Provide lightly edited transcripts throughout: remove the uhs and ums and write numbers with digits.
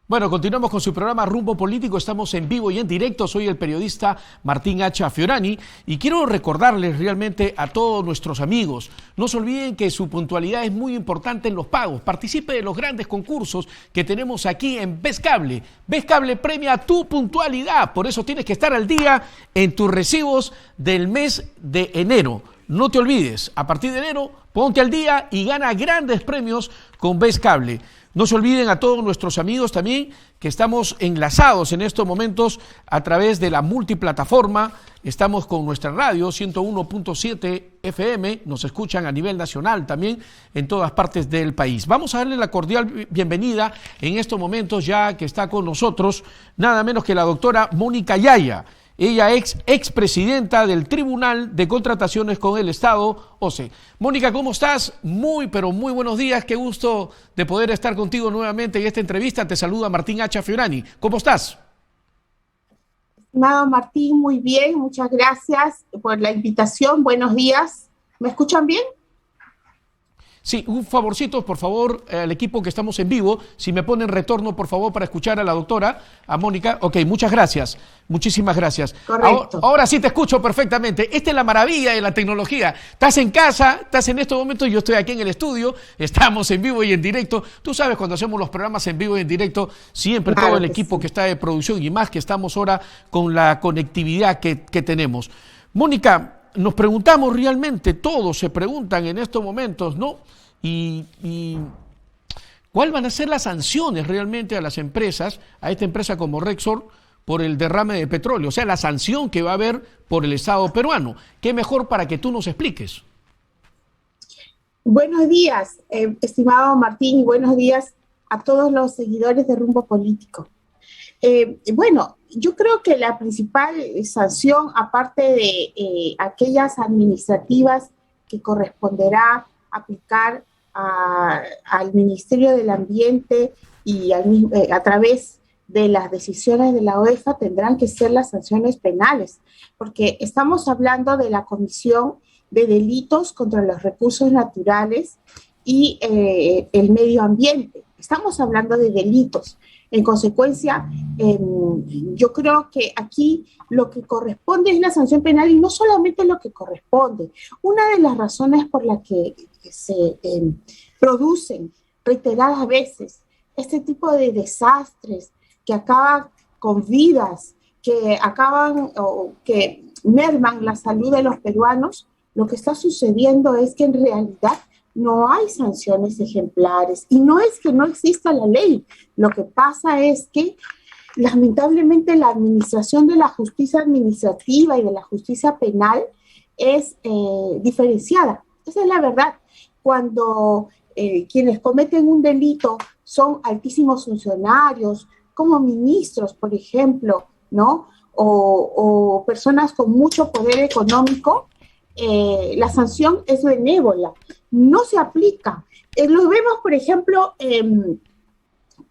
Bueno, continuamos con su programa Rumbo Político. Estamos en vivo y en directo. Soy el periodista Martín H. Fiorani y quiero recordarles realmente a todos nuestros amigos, no se olviden que su puntualidad es muy importante en los pagos. Participe de los grandes concursos que tenemos aquí en Ves Cable. Ves Cable premia tu puntualidad, por eso tienes que estar al día en tus recibos del mes de enero. No te olvides, a partir de enero, ponte al día y gana grandes premios con Ves Cable. No se olviden a todos nuestros amigos también que estamos enlazados en estos momentos a través de la multiplataforma. Estamos con nuestra radio 101.7 FM, nos escuchan a nivel nacional también en todas partes del país. Vamos a darle la cordial bienvenida en estos momentos ya que está con nosotros nada menos que la doctora Mónica Yaya. Ella es expresidenta del Tribunal de Contrataciones con el Estado, OCE. Mónica, ¿cómo estás? Pero muy buenos días. Qué gusto de poder estar contigo nuevamente en esta entrevista. Te saluda Martín H. Fiorani. ¿Cómo estás? Estimado Martín, muy bien. Muchas gracias por la invitación. Buenos días. ¿Me escuchan bien? Sí, un favorcito, por favor, al equipo que estamos en vivo, si me ponen retorno, por favor, para escuchar a la doctora, a Mónica. Ok, muchas gracias, muchísimas gracias. Correcto. Ahora sí te escucho perfectamente. Esta es la maravilla de la tecnología. Estás en casa, estás en estos momentos, yo estoy aquí en el estudio, estamos en vivo y en directo. Tú sabes, cuando hacemos los programas en vivo y en directo, siempre Claro todo el que equipo sí. que está de producción y más que estamos ahora con la conectividad que tenemos. Mónica, nos preguntamos realmente, todos se preguntan en estos momentos, ¿no? Y ¿cuál van a ser las sanciones realmente a las empresas, a esta empresa como Rexor, por el derrame de petróleo? O sea, la sanción que va a haber por el Estado peruano. ¿Qué mejor para que tú nos expliques? Buenos días, estimado Martín, y buenos días a todos los seguidores de Rumbo Político. Bueno, yo creo que la principal sanción, aparte de aquellas administrativas que corresponderá aplicar al Ministerio del Ambiente y a través de las decisiones de la OEFA, tendrán que ser las sanciones penales, porque estamos hablando de la comisión de delitos contra los recursos naturales y el medio ambiente. Estamos hablando de delitos. En consecuencia, yo creo que aquí lo que corresponde es la sanción penal y no solamente lo que corresponde. Una de las razones por las que se producen reiteradas veces este tipo de desastres que acaban con vidas, que acaban o que merman la salud de los peruanos, lo que está sucediendo es que en realidad no hay sanciones ejemplares y no es que no exista la ley. Lo que pasa es que lamentablemente la administración de la justicia administrativa y de la justicia penal es diferenciada. Esa es la verdad. Cuando quienes cometen un delito son altísimos funcionarios, como ministros, por ejemplo, ¿no? O personas con mucho poder económico, la sanción es benévola, no se aplica. Lo vemos, por ejemplo,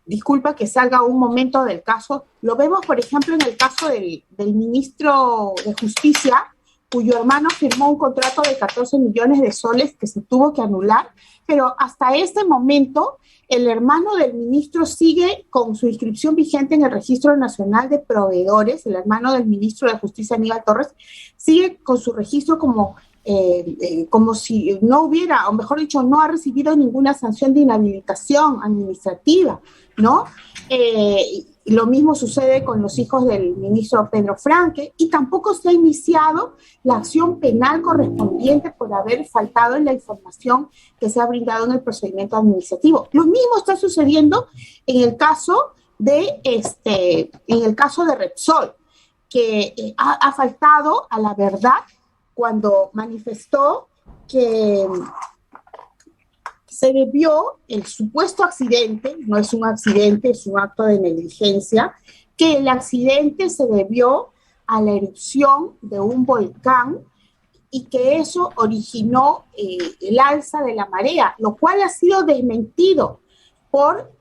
disculpa que salga un momento del caso, lo vemos, por ejemplo, en el caso del ministro de Justicia, cuyo hermano firmó un contrato de 14 millones de soles que se tuvo que anular, pero hasta este momento el hermano del ministro sigue con su inscripción vigente en el Registro Nacional de Proveedores, el hermano del ministro de Justicia, Aníbal Torres, sigue con su registro como si no hubiera, o mejor dicho, no ha recibido ninguna sanción de inhabilitación administrativa, ¿no? Lo mismo sucede con los hijos del ministro Pedro Franque y tampoco se ha iniciado la acción penal correspondiente por haber faltado en la información que se ha brindado en el procedimiento administrativo. Lo mismo está sucediendo en el caso de Repsol, que ha faltado a la verdad cuando manifestó que se debió el supuesto accidente, no es un accidente, es un acto de negligencia, que el accidente se debió a la erupción de un volcán y que eso originó el alza de la marea, lo cual ha sido desmentido por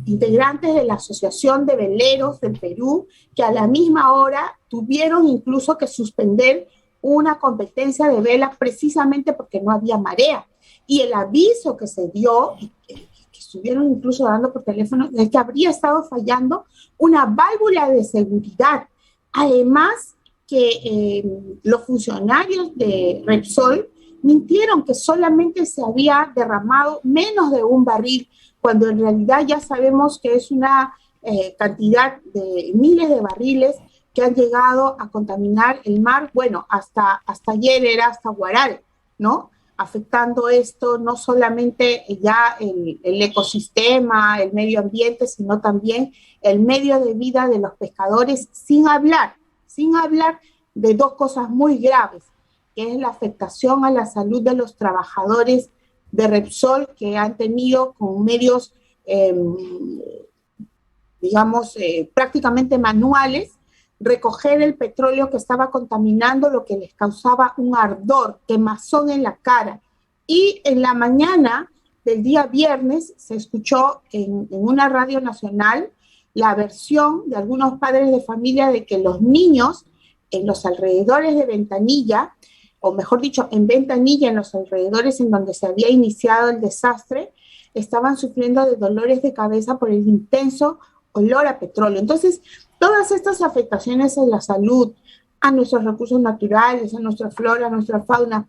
integrantes de la Asociación de Veleros del Perú, que a la misma hora tuvieron incluso que suspender una competencia de vela precisamente porque no había marea. Y el aviso que se dio, que estuvieron incluso hablando por teléfono, de que habría estado fallando una válvula de seguridad. Además, que los funcionarios de Repsol mintieron que solamente se había derramado menos de un barril, cuando en realidad ya sabemos que es una cantidad de miles de barriles que han llegado a contaminar el mar. Bueno, hasta ayer era hasta Huaral, ¿no? Afectando esto no solamente ya el ecosistema, el medio ambiente, sino también el medio de vida de los pescadores, sin hablar de dos cosas muy graves, que es la afectación a la salud de los trabajadores de Repsol, que han tenido con medios, prácticamente manuales, recoger el petróleo que estaba contaminando, lo que les causaba un ardor, quemazón en la cara. Y en la mañana del día viernes se escuchó en una radio nacional la versión de algunos padres de familia de que los niños en los alrededores de Ventanilla, o mejor dicho, en Ventanilla, en los alrededores en donde se había iniciado el desastre, estaban sufriendo de dolores de cabeza por el intenso olor a petróleo. Entonces, todas estas afectaciones en la salud, a nuestros recursos naturales, a nuestra flora, a nuestra fauna,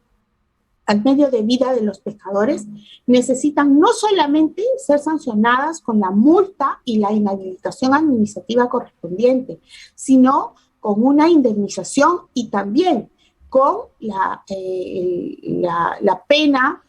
al medio de vida de los pescadores, necesitan no solamente ser sancionadas con la multa y la inhabilitación administrativa correspondiente, sino con una indemnización y también con la pena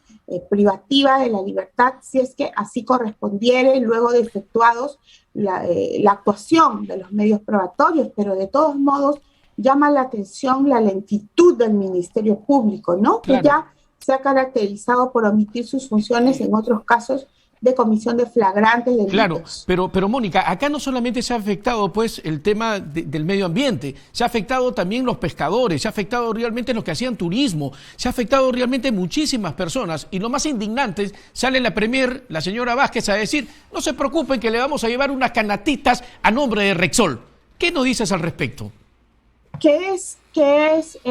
privativa de la libertad, si es que así correspondiere luego de efectuados la actuación de los medios probatorios. Pero de todos modos llama la atención la lentitud del Ministerio Público, ¿no? Claro. Que ya se ha caracterizado por omitir sus funciones en otros casos de comisión de flagrantes delitos. Claro, pero Mónica, acá no solamente se ha afectado pues el tema del medio ambiente, se ha afectado también los pescadores, se ha afectado realmente los que hacían turismo, se ha afectado realmente muchísimas personas, y lo más indignante, sale la premier, la señora Vázquez, a decir, no se preocupen que le vamos a llevar unas canastistas a nombre de Repsol. ¿Qué nos dices al respecto? Que es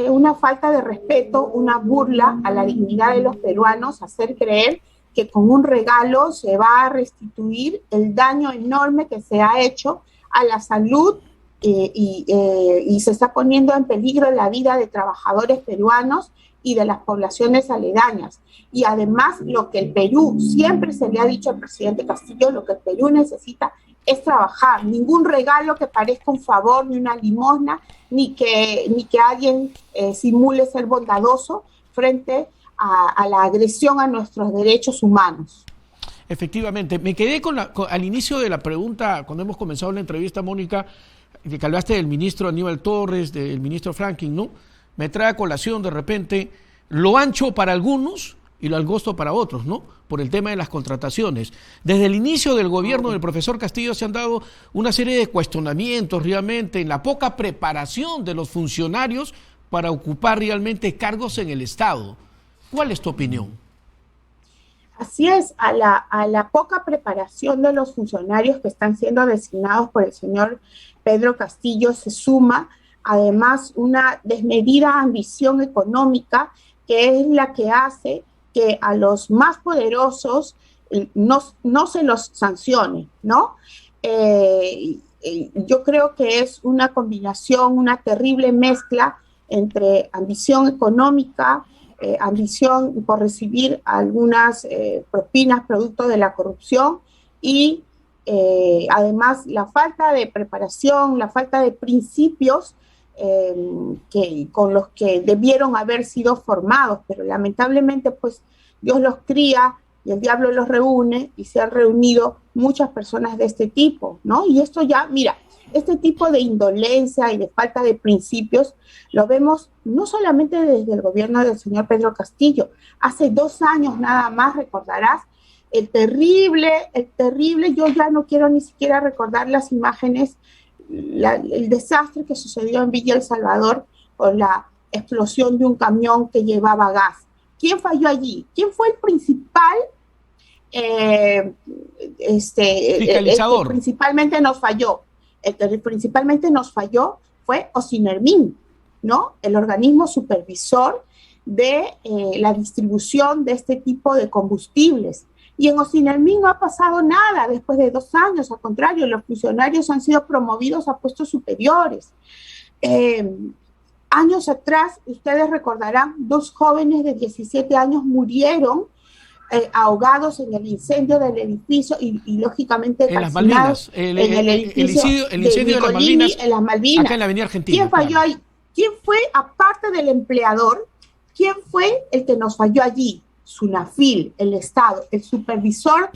una falta de respeto, una burla a la dignidad de los peruanos, hacer creer que con un regalo se va a restituir el daño enorme que se ha hecho a la salud y se está poniendo en peligro la vida de trabajadores peruanos y de las poblaciones aledañas. Y además, lo que el Perú, siempre se le ha dicho al presidente Castillo, lo que el Perú necesita es trabajar. Ningún regalo que parezca un favor, ni una limosna, ni que alguien simule ser bondadoso frente a la agresión a nuestros derechos humanos. Efectivamente. Me quedé al inicio de la pregunta, cuando hemos comenzado la entrevista, Mónica, que hablaste del ministro Aníbal Torres, del ministro Franklin, ¿no? Me trae a colación de repente lo ancho para algunos y lo angosto para otros, ¿no? Por el tema de las contrataciones. Desde el inicio del gobierno del profesor Castillo se han dado una serie de cuestionamientos realmente en la poca preparación de los funcionarios para ocupar realmente cargos en el Estado. ¿Cuál es tu opinión? Así es, a la poca preparación de los funcionarios que están siendo designados por el señor Pedro Castillo se suma además una desmedida ambición económica, que es la que hace que a los más poderosos no se los sancione, ¿no? Yo creo que es una combinación, una terrible mezcla entre ambición económica, ambición por recibir algunas propinas producto de la corrupción y además la falta de preparación, la falta de principios con los que debieron haber sido formados, pero lamentablemente pues Dios los cría y el diablo los reúne, y se han reunido muchas personas de este tipo, ¿no? Y esto ya, mira, este tipo de indolencia y de falta de principios lo vemos no solamente desde el gobierno del señor Pedro Castillo. Hace 2 años nada más, recordarás, el terrible, yo ya no quiero ni siquiera recordar las imágenes, el desastre que sucedió en Villa El Salvador con la explosión de un camión que llevaba gas. ¿Quién falló allí? ¿Quién fue el principal? Fiscalizador. El que principalmente nos falló fue Ocinermin, ¿no? El organismo supervisor de la distribución de este tipo de combustibles. Y en Ocinermin no ha pasado nada después de 2 años, al contrario, los funcionarios han sido promovidos a puestos superiores. Años atrás, ustedes recordarán, 2 jóvenes de 17 años murieron ahogados en el incendio del edificio y lógicamente en las Malvinas, en el edificio el incendio de las Malvinas, en las Malvinas. acá en la Avenida Argentina. ¿Quién falló ahí? ¿Quién fue, aparte del empleador, quién fue el que nos falló allí? SUNAFIL, el Estado, el supervisor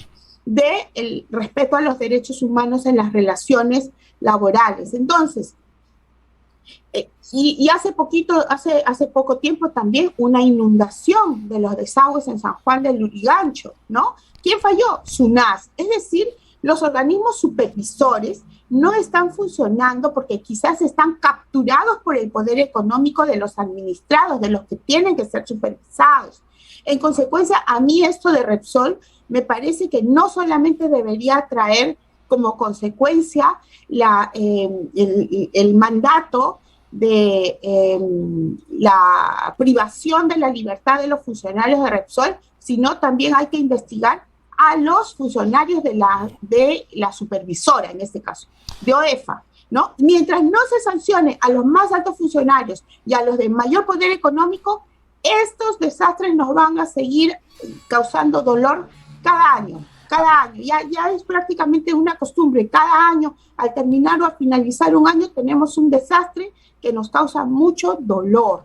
del respeto a los derechos humanos en las relaciones laborales. Entonces, y hace poco tiempo también una inundación de los desagües en San Juan del Lurigancho, ¿no? ¿Quién falló? SUNAS. Es decir, los organismos supervisores no están funcionando porque quizás están capturados por el poder económico de los administrados, de los que tienen que ser supervisados. En consecuencia, a mí esto de Repsol me parece que no solamente debería traer como consecuencia el mandato de la privación de la libertad de los funcionarios de Repsol, sino también hay que investigar a los funcionarios de la supervisora, en este caso, de OEFA, ¿no? Mientras no se sancione a los más altos funcionarios y a los de mayor poder económico, estos desastres nos van a seguir causando dolor cada año. Cada año, ya es prácticamente una costumbre, cada año, al terminar o al finalizar un año, tenemos un desastre que nos causa mucho dolor.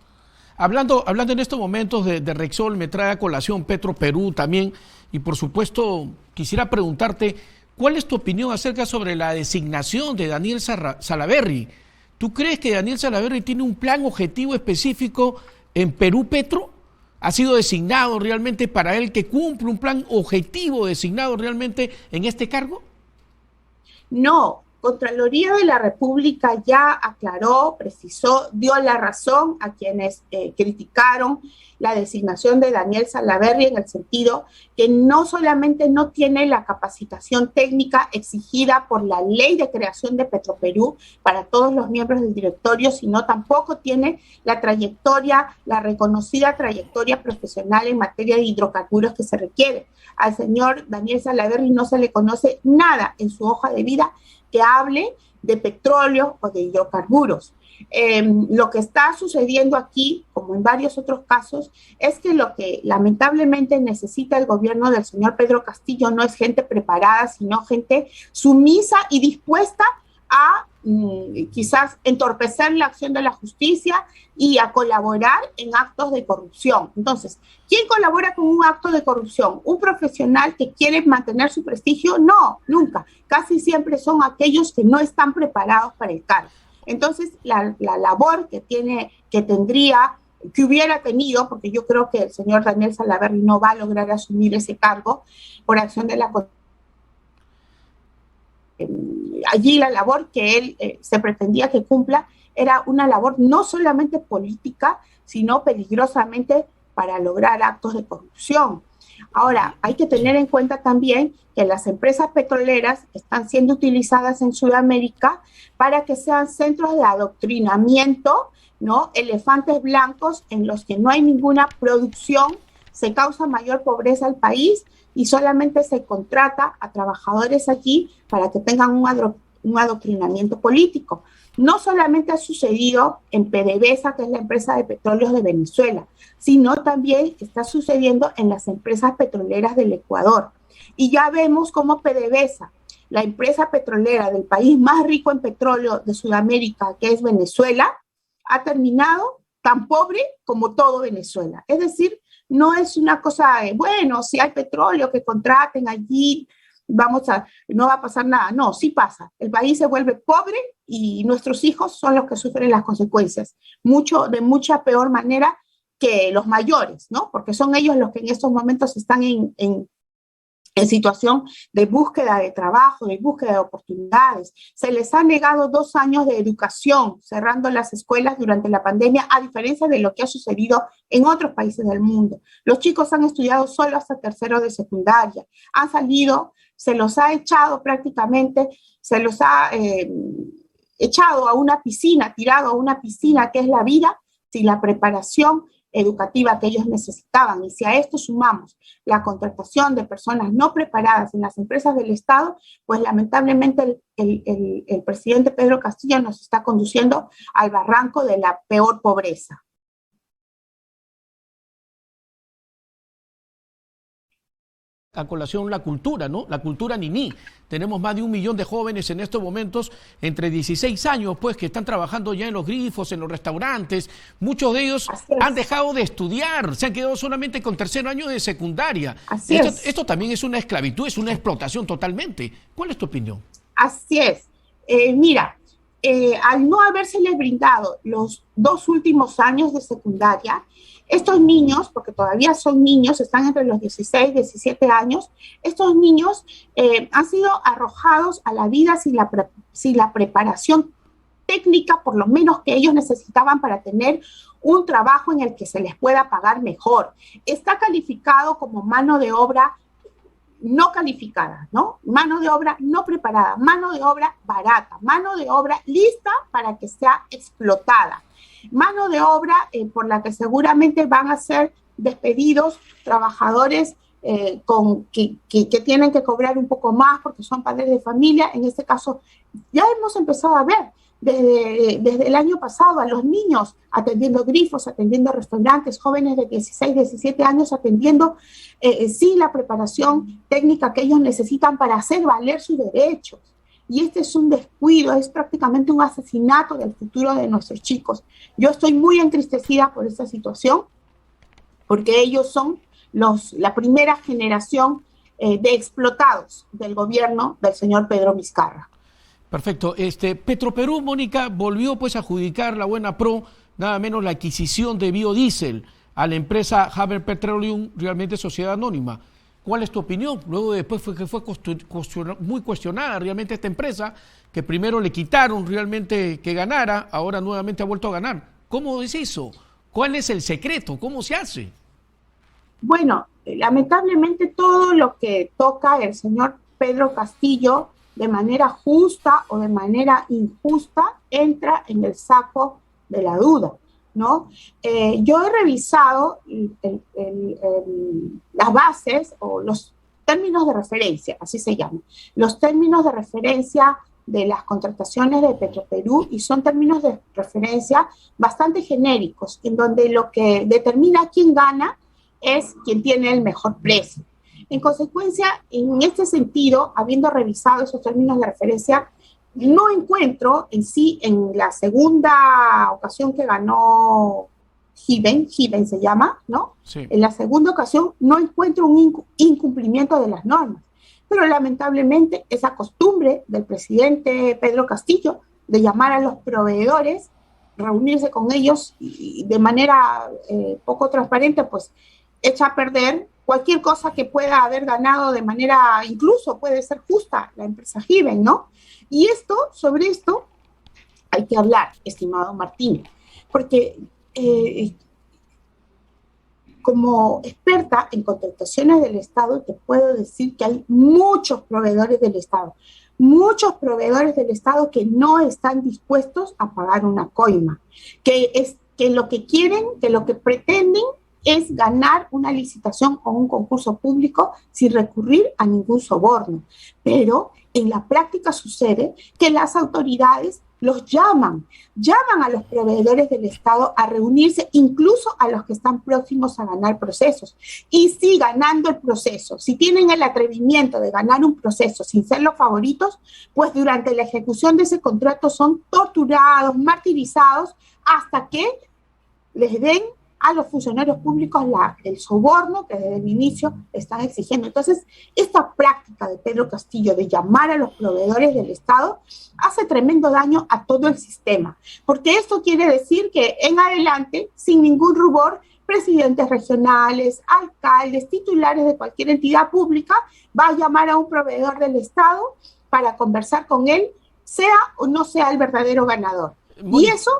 Hablando en estos momentos de Repsol, me trae a colación Petroperú también, y por supuesto quisiera preguntarte, ¿cuál es tu opinión acerca sobre la designación de Daniel Salaverry? ¿Tú crees que Daniel Salaverry tiene un plan objetivo específico en Perú Petro? ¿Ha sido designado realmente para él que cumple un plan objetivo designado realmente en este cargo? No, Contraloría de la República ya aclaró, precisó, dio la razón a quienes criticaron la designación de Daniel Salaverry en el sentido que no solamente no tiene la capacitación técnica exigida por la ley de creación de Petroperú para todos los miembros del directorio, sino tampoco tiene la trayectoria, la reconocida trayectoria profesional en materia de hidrocarburos que se requiere. Al señor Daniel Salaverry no se le conoce nada en su hoja de vida que hable de petróleo o de hidrocarburos. Lo que está sucediendo aquí, como en varios otros casos, es que lo que lamentablemente necesita el gobierno del señor Pedro Castillo no es gente preparada, sino gente sumisa y dispuesta a quizás entorpecer la acción de la justicia y a colaborar en actos de corrupción. Entonces, ¿quién colabora con un acto de corrupción? ¿Un profesional que quiere mantener su prestigio? No, nunca. Casi siempre son aquellos que no están preparados para el cargo. Entonces, la labor que hubiera tenido, porque yo creo que el señor Daniel Salaverry no va a lograr asumir ese cargo por acción de la allí la labor que él se pretendía que cumpla era una labor no solamente política, sino peligrosamente para lograr actos de corrupción. Ahora, hay que tener en cuenta también que las empresas petroleras están siendo utilizadas en Sudamérica para que sean centros de adoctrinamiento, ¿no? Elefantes blancos en los que no hay ninguna producción, se causa mayor pobreza al país y solamente se contrata a trabajadores allí para que tengan un adoctrinamiento político. No solamente ha sucedido en PDVSA, que es la empresa de petróleos de Venezuela, sino también está sucediendo en las empresas petroleras del Ecuador. Y ya vemos cómo PDVSA, la empresa petrolera del país más rico en petróleo de Sudamérica, que es Venezuela, ha terminado tan pobre como todo Venezuela. Es decir, no es una cosa de, bueno, si hay petróleo, que contraten allí, no va a pasar nada. No, sí pasa. El país se vuelve pobre y nuestros hijos son los que sufren las consecuencias, de mucha peor manera que los mayores, ¿no? Porque son ellos los que en estos momentos están en situación de búsqueda de trabajo, de búsqueda de oportunidades. Se les ha negado 2 años de educación, cerrando las escuelas durante la pandemia, a diferencia de lo que ha sucedido en otros países del mundo. Los chicos han estudiado solo hasta tercero de secundaria, han salido, se los ha echado prácticamente, se los ha echado a una piscina, tirado a una piscina que es la vida, sin la preparación educativa que ellos necesitaban. Y si a esto sumamos la contratación de personas no preparadas en las empresas del Estado, pues lamentablemente el presidente Pedro Castillo nos está conduciendo al barranco de la peor pobreza. A colación la cultura, ¿no? La cultura niní. Tenemos más de 1 millón de jóvenes en estos momentos entre 16 años, pues, que están trabajando ya en los grifos, en los restaurantes. Muchos de ellos han dejado de estudiar, se han quedado solamente con 3er año de secundaria. Esto también es una esclavitud, es una explotación totalmente. ¿Cuál es tu opinión? Así es. Mira, al no habérseles brindado los 2 últimos años de secundaria, estos niños, porque todavía son niños, están entre los 16 y 17 años, estos niños han sido arrojados a la vida sin la preparación técnica, por lo menos que ellos necesitaban para tener un trabajo en el que se les pueda pagar mejor. Está calificado como mano de obra no calificada, ¿no? Mano de obra no preparada, mano de obra barata, mano de obra lista para que sea explotada. Mano de obra por la que seguramente van a ser despedidos trabajadores que tienen que cobrar un poco más porque son padres de familia. En este caso, ya hemos empezado a ver desde el año pasado a los niños atendiendo grifos, atendiendo restaurantes, jóvenes de 16, 17 años atendiendo sin la preparación técnica que ellos necesitan para hacer valer sus derechos. Y este es un descuido, es prácticamente un asesinato del futuro de nuestros chicos. Yo estoy muy entristecida por esta situación, porque ellos son la primera generación de explotados del gobierno del señor Pedro Vizcarra. Perfecto. Petroperú, Mónica, volvió pues a adjudicar la buena pro, nada menos la adquisición de biodiesel a la empresa Haber Petroleum, realmente sociedad anónima. ¿Cuál es tu opinión? Luego después fue muy cuestionada realmente esta empresa, que primero le quitaron realmente que ganara, ahora nuevamente ha vuelto a ganar. ¿Cómo es eso? ¿Cuál es el secreto? ¿Cómo se hace? Bueno, lamentablemente todo lo que toca el señor Pedro Castillo de manera justa o de manera injusta entra en el saco de la duda, ¿no? Yo he revisado las bases o los términos de referencia, así se llaman, los términos de referencia de las contrataciones de Petroperú, y son términos de referencia bastante genéricos, en donde lo que determina quién gana es quien tiene el mejor precio. En consecuencia, en este sentido, habiendo revisado esos términos de referencia, no encuentro en sí, en la segunda ocasión que ganó Hiben se llama, ¿no? Sí. En la segunda ocasión no encuentro un incumplimiento de las normas. Pero lamentablemente esa costumbre del presidente Pedro Castillo de llamar a los proveedores, reunirse con ellos y de manera poco transparente, pues echa a perder cualquier cosa que pueda haber ganado de manera, incluso puede ser justa, la empresa Hiben, ¿no? Y sobre esto hay que hablar, estimado Martín, porque como experta en contrataciones del Estado, te puedo decir que hay muchos proveedores del Estado que no están dispuestos a pagar una coima, que lo que quieren, que lo que pretenden es ganar una licitación o un concurso público sin recurrir a ningún soborno. Pero en la práctica sucede que las autoridades los llaman a los proveedores del Estado a reunirse, incluso a los que están próximos a ganar procesos. Y si ganando el proceso, si tienen el atrevimiento de ganar un proceso sin ser los favoritos, pues durante la ejecución de ese contrato son torturados, martirizados, hasta que les den a los funcionarios públicos el soborno que desde el inicio están exigiendo. Entonces, esta práctica de Pedro Castillo de llamar a los proveedores del Estado hace tremendo daño a todo el sistema, porque esto quiere decir que en adelante, sin ningún rubor, presidentes regionales, alcaldes, titulares de cualquier entidad pública va a llamar a un proveedor del Estado para conversar con él, sea o no sea el verdadero ganador. Y eso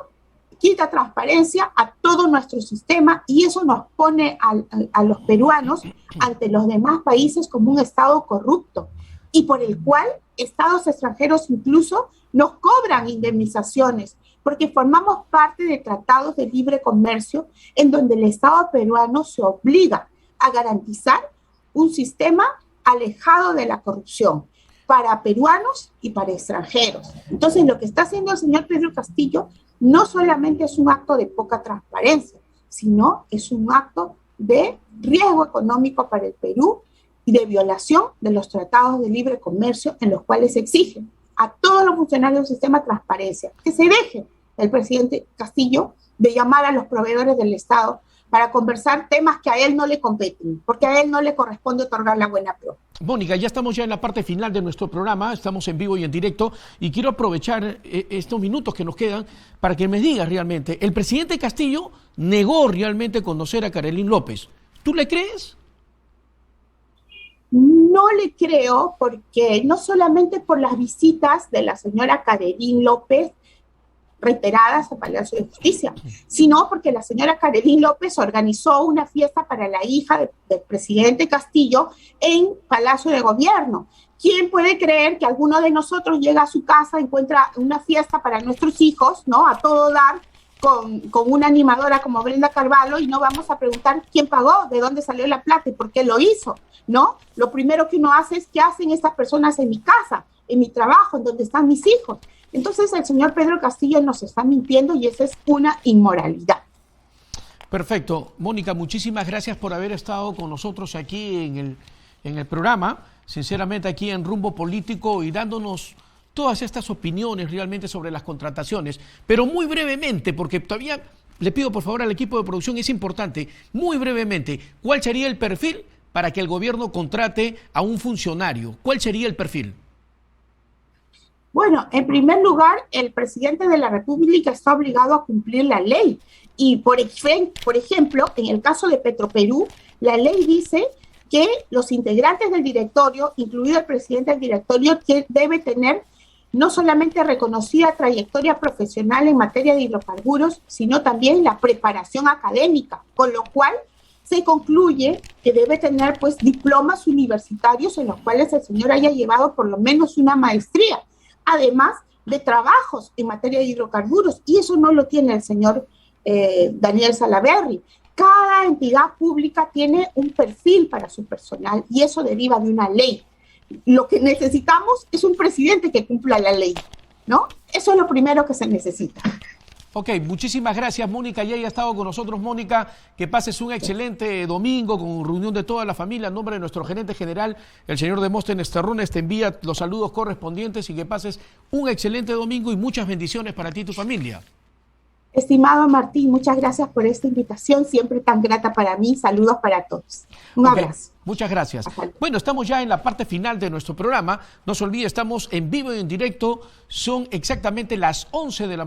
quita transparencia a todo nuestro sistema, y eso nos pone a los peruanos ante los demás países como un Estado corrupto, y por el cual estados extranjeros incluso nos cobran indemnizaciones porque formamos parte de tratados de libre comercio en donde el Estado peruano se obliga a garantizar un sistema alejado de la corrupción para peruanos y para extranjeros. Entonces, lo que está haciendo el señor Pedro Castillo no solamente es un acto de poca transparencia, sino es un acto de riesgo económico para el Perú y de violación de los tratados de libre comercio en los cuales se exige a todos los funcionarios del sistema transparencia, que se deje el presidente Castillo de llamar a los proveedores del Estado para conversar temas que a él no le competen, porque a él no le corresponde otorgar la buena pro. Mónica, ya estamos ya en la parte final de nuestro programa, estamos en vivo y en directo, y quiero aprovechar estos minutos que nos quedan para que me digas realmente, el presidente Castillo negó realmente conocer a Karelyn López. ¿Tú le crees? No le creo, porque no solamente por las visitas de la señora Karelyn López reiteradas a Palacio de Justicia, sino porque la señora Karelyn López organizó una fiesta para la hija del presidente Castillo en Palacio de Gobierno. ¿Quién puede creer que alguno de nosotros llega a su casa, encuentra una fiesta para nuestros hijos, ¿no? A todo dar, con una animadora como Brenda Carvalho, y no vamos a preguntar quién pagó, de dónde salió la plata y por qué lo hizo, ¿no? Lo primero que uno hace es qué hacen estas personas en mi casa, en mi trabajo, en donde están mis hijos. Entonces el señor Pedro Castillo nos está mintiendo y esa es una inmoralidad. Perfecto. Mónica, muchísimas gracias por haber estado con nosotros aquí en el programa, sinceramente aquí en Rumbo Político, y dándonos todas estas opiniones realmente sobre las contrataciones, pero muy brevemente, porque todavía le pido por favor al equipo de producción, es importante, muy brevemente, ¿cuál sería el perfil para que el gobierno contrate a un funcionario? ¿Cuál sería el perfil? Bueno, en primer lugar, el presidente de la República está obligado a cumplir la ley. Y, por ejemplo, en el caso de Petroperú, la ley dice que los integrantes del directorio, incluido el presidente del directorio, debe tener no solamente reconocida trayectoria profesional en materia de hidrocarburos, sino también la preparación académica, con lo cual se concluye que debe tener pues diplomas universitarios en los cuales el señor haya llevado por lo menos una maestría, además de trabajos en materia de hidrocarburos, y eso no lo tiene el señor Daniel Salaverry. Cada entidad pública tiene un perfil para su personal y eso deriva de una ley. Lo que necesitamos es un presidente que cumpla la ley, ¿no? Eso es lo primero que se necesita. Ok, muchísimas gracias, Mónica. Ya haya estado con nosotros, Mónica. Que pases un excelente domingo con reunión de toda la familia. En nombre de nuestro gerente general, el señor Demóstenes Terrones, te envía los saludos correspondientes y que pases un excelente domingo y muchas bendiciones para ti y tu familia. Estimado Martín, muchas gracias por esta invitación, siempre tan grata para mí. Saludos para todos. Un abrazo. Muchas gracias. Bueno, estamos ya en la parte final de nuestro programa. No se olvide, estamos en vivo y en directo. Son exactamente las 11 de la mañana.